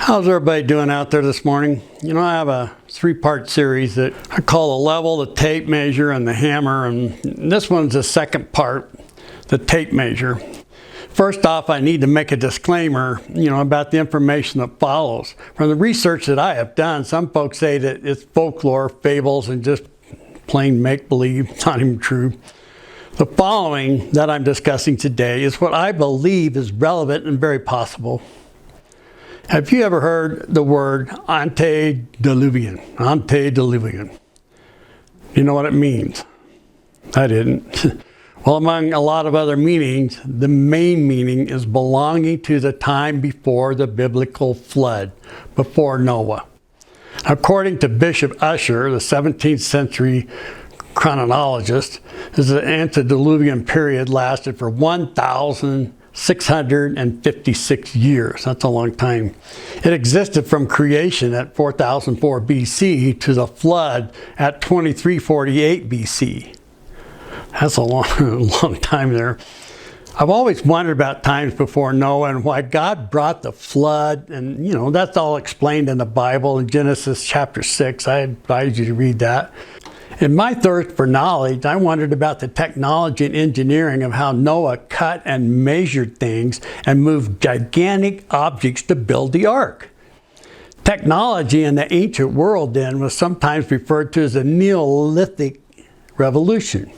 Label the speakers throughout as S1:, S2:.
S1: How's everybody doing out there this morning? You know, I have a three-part series that I call the level, the tape measure, and the hammer, and this one's the second part, the tape measure. First off, I need to make a disclaimer, about the information that follows. From the research that I have done, some folks say that it's folklore, fables, and just plain make-believe. It's not even true. The following that I'm discussing today is what I believe is relevant and very possible. Have you ever heard the word antediluvian? Antediluvian. You know what it means? I didn't. Well, among a lot of other meanings, the main meaning is belonging to the time before the biblical flood, before Noah. According to Bishop Ussher, the 17th century chronologist, the antediluvian period lasted for 1,656 years. That's a long time. It existed from creation at 4004 BC to the flood at 2348 BC. That's a long time there. I've always wondered about times before Noah and why God brought the flood, and that's all explained in the Bible in Genesis chapter 6. I advise you to read that. In my thirst for knowledge, I wondered about the technology and engineering of how Noah cut and measured things and moved gigantic objects to build the ark. Technology in the ancient world then was sometimes referred to as the Neolithic Revolution.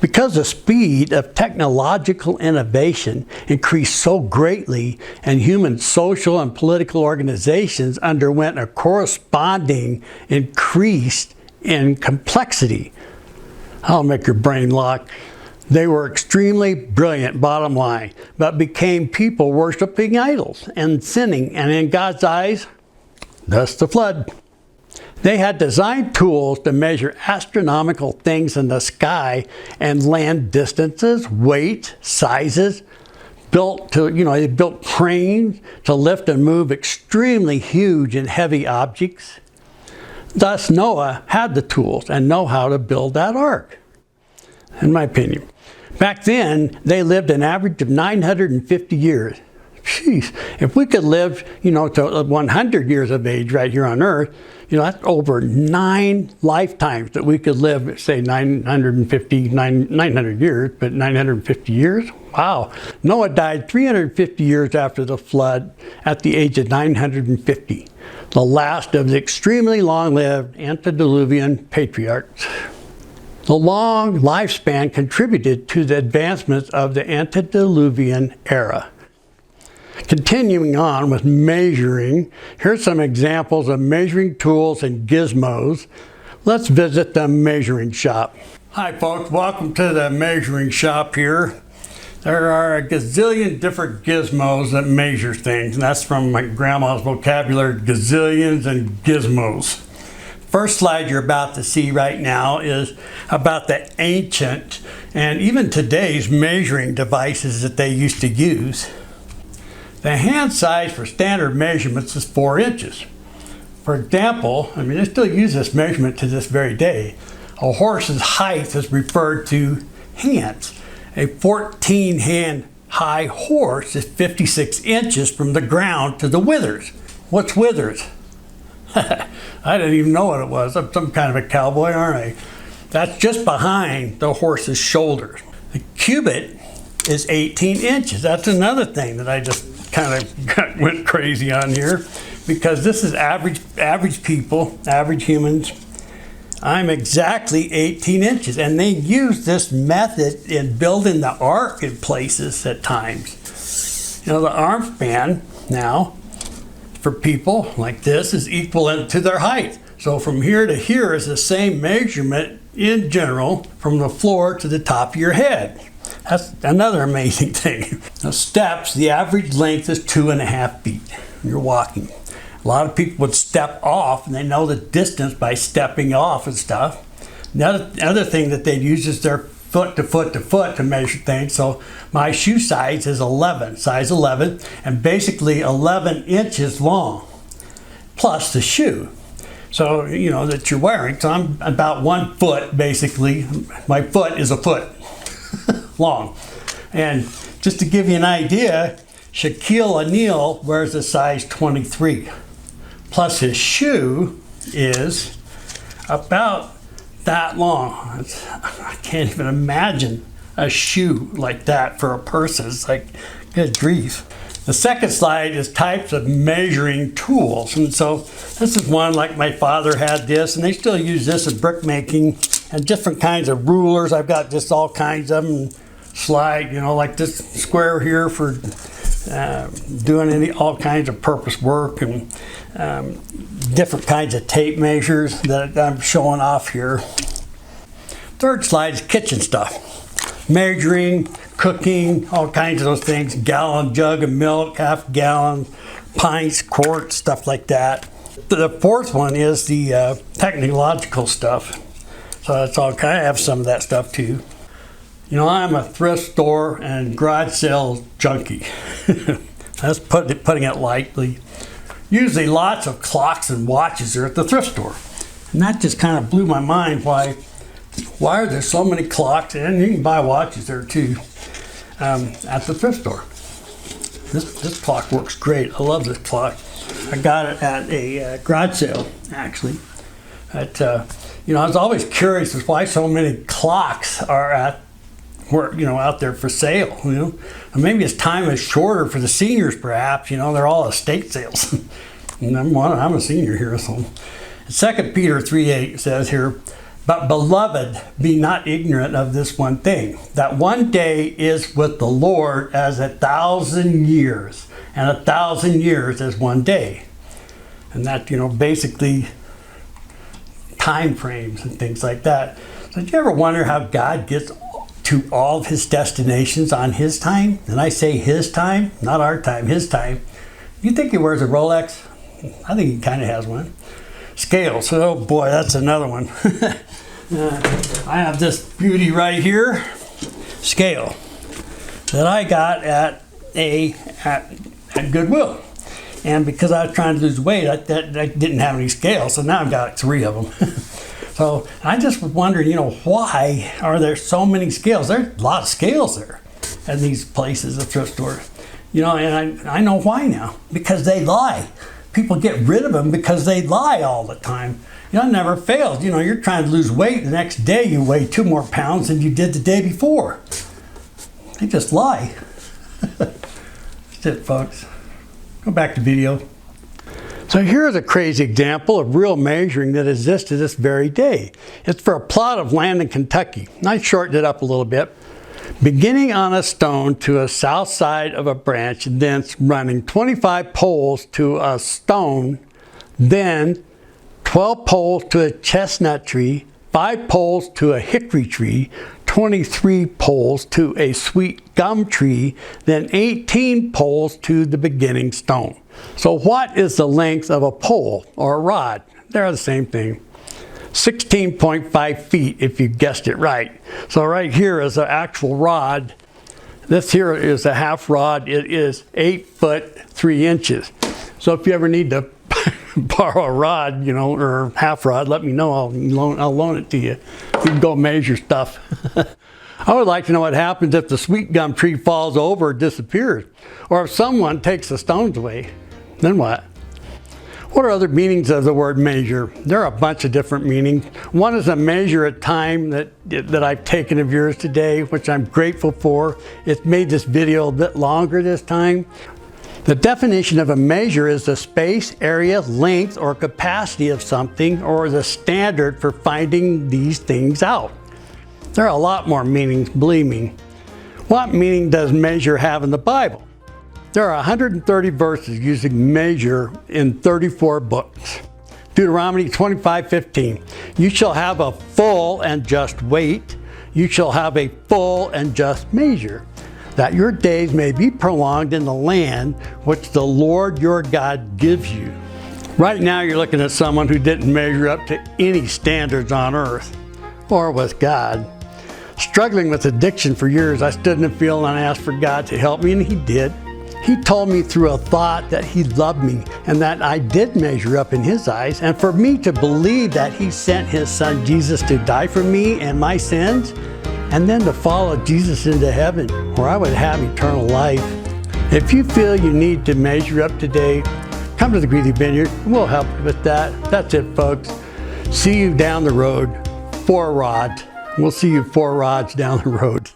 S1: Because the speed of technological innovation increased so greatly and human social and political organizations underwent a corresponding increase in complexity. I'll make your brain lock. They were extremely brilliant, bottom line, but became people worshiping idols and sinning, and in God's eyes, thus the flood. They had designed tools to measure astronomical things in the sky and land distances, weight, sizes, they built cranes to lift and move extremely huge and heavy objects. Thus, Noah had the tools and know how to build that ark, in my opinion. Back then, they lived an average of 950 years. Jeez, if we could live, to 100 years of age right here on Earth, that's over 9 lifetimes that we could live, say 900 years, but 950 years? Wow. Noah died 350 years after the flood at the age of 950, the last of the extremely long-lived antediluvian patriarchs. The long lifespan contributed to the advancements of the antediluvian era. Continuing on with measuring, here's some examples of measuring tools and gizmos. Let's visit the measuring shop. Hi folks, welcome to the measuring shop here. There are a gazillion different gizmos that measure things, and that's from my grandma's vocabulary, gazillions and gizmos. First slide you're about to see right now is about the ancient and even today's measuring devices that they used to use. The hand size for standard measurements is 4 inches. For example, they still use this measurement to this very day. A horse's height is referred to hands. A 14-hand high horse is 56 inches from the ground to the withers. What's withers? I didn't even know what it was. I'm some kind of a cowboy, aren't I? That's just behind the horse's shoulders. The cubit is 18 inches. That's another thing that I just kind of went crazy on here, because this is average people, average humans. I'm exactly 18 inches, and they use this method in building the ark in places at times. The arm span now for people like this is equivalent to their height. So from here to here is the same measurement in general from the floor to the top of your head. That's another amazing thing. The steps, the average length is 2.5 feet. You're walking. A lot of people would step off, and they know the distance by stepping off and stuff. The other thing that they use is their foot to foot to foot to measure things. So my shoe size is 11, size 11, and basically 11 inches long, plus the shoe. So, that you're wearing. So I'm about 1 foot, basically. My foot is a foot long. And just to give you an idea, Shaquille O'Neal wears a size 23. Plus his shoe is about that long. I can't even imagine a shoe like that for a person. It's like, good grief. The second slide is types of measuring tools. And so this is one, like my father had this, and they still use this in brick making, and different kinds of rulers. I've got just all kinds of them. Slide, like this square here for doing all kinds of purpose work, and different kinds of tape measures that I'm showing off here. Third slide is kitchen stuff. Measuring, cooking, all kinds of those things. Gallon jug of milk, half gallon, pints, quarts, stuff like that. The fourth one is the technological stuff. So that's all kind. I have some of that stuff too. I'm a thrift store and garage sale junkie. That's putting it lightly. Usually lots of clocks and watches are at the thrift store. And that just kind of blew my mind. Why are there so many clocks? And you can buy watches there too at the thrift store. This clock works great. I love this clock. I got it at a garage sale, actually. I was always curious as why so many clocks are out there for sale. And maybe his time is shorter for the seniors, perhaps. They're all estate sales. And I'm a senior here. So 2 Peter 3:8 says here, "But beloved, be not ignorant of this one thing, that one day is with the Lord as 1,000 years, and 1,000 years as one day." And that, basically time frames and things like that. So did you ever wonder how God gets to all of his destinations on his time? And I say his time, not our time, his time. You think he wears a Rolex? I think he kind of has one. Scales, oh boy, that's another one. I have this beauty right here, scale, that I got at Goodwill. And because I was trying to lose weight, I didn't have any scales, so now I've got 3 of them. So I just was wondering, why are there so many scales? There's a lot of scales there at these places, the thrift stores. And I know why now. Because they lie. People get rid of them because they lie all the time. It never fails. You're trying to lose weight. The next day you weigh 2 more pounds than you did the day before. They just lie. That's it, folks. Go back to video. So here's a crazy example of real measuring that exists to this very day. It's for a plot of land in Kentucky. And I shortened it up a little bit. Beginning on a stone to a south side of a branch, thence running 25 poles to a stone, then 12 poles to a chestnut tree, 5 poles to a hickory tree, 23 poles to a sweet gum tree, then 18 poles to the beginning stone. So what is the length of a pole or a rod? They're the same thing. 16.5 feet if you guessed it right. So right here is an actual rod. This here is a half rod. It is 8 foot 3 inches. So if you ever need to borrow a rod, or half rod, let me know. I'll loan it to you. You can go measure stuff. I would like to know what happens if the sweet gum tree falls over or disappears, or if someone takes the stones away. Then what? What are other meanings of the word measure? There are a bunch of different meanings. One is a measure of time that I've taken of yours today, which I'm grateful for. It's made this video a bit longer this time. The definition of a measure is the space, area, length, or capacity of something, or the standard for finding these things out. There are a lot more meanings, believe me. What meaning does measure have in the Bible? There are 130 verses using measure in 34 books. Deuteronomy 25:15. You shall have a full and just weight. You shall have a full and just measure, that your days may be prolonged in the land which the Lord your God gives you. Right now you're looking at someone who didn't measure up to any standards on earth or with God. Struggling with addiction for years, I stood in the field and I asked for God to help me, and He did. He told me through a thought that He loved me and that I did measure up in His eyes. And for me to believe that He sent His Son Jesus to die for me and my sins, and then to follow Jesus into heaven where I would have eternal life. If you feel you need to measure up today, come to the Greeley Vineyard and we'll help you with that. That's it, folks. See you down the road. 4 rods. We'll see you 4 rods down the road.